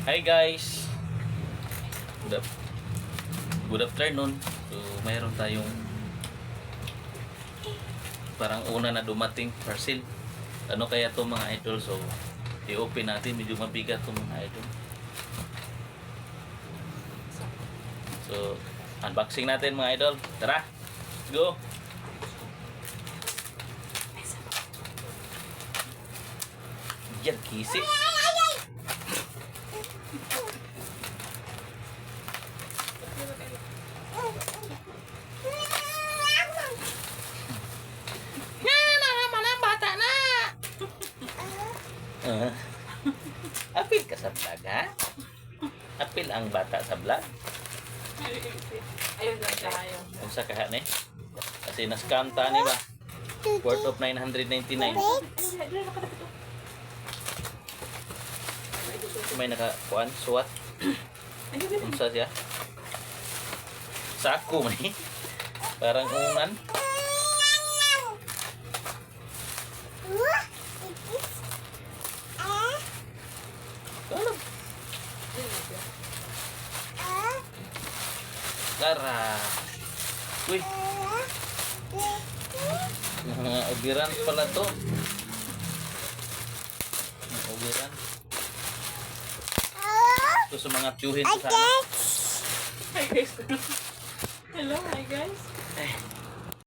Hi guys! Good afternoon. So, mayroon tayong parang una na dumating parcel. Ano kaya to mga idol? So, i-open natin. Medyo mabigat to mga idol. So, unboxing natin mga idol. Tara! Go! Yan, kisi. Apil ka sa vlog, ha? Apil ang bata sa vlog. Ayun lang tayo. Kung sa kaha ni. Kasi na-scam ta ni ba? Worth of 999. May nakakuan, suwat. Unsa siya? Sako man eh. Parang unan. Alam. Lara. Uy. Mga ubiran pala to. Mga ubiran. Ito sa mga tiyuhin sa sana. Hi guys. Hello, hi guys.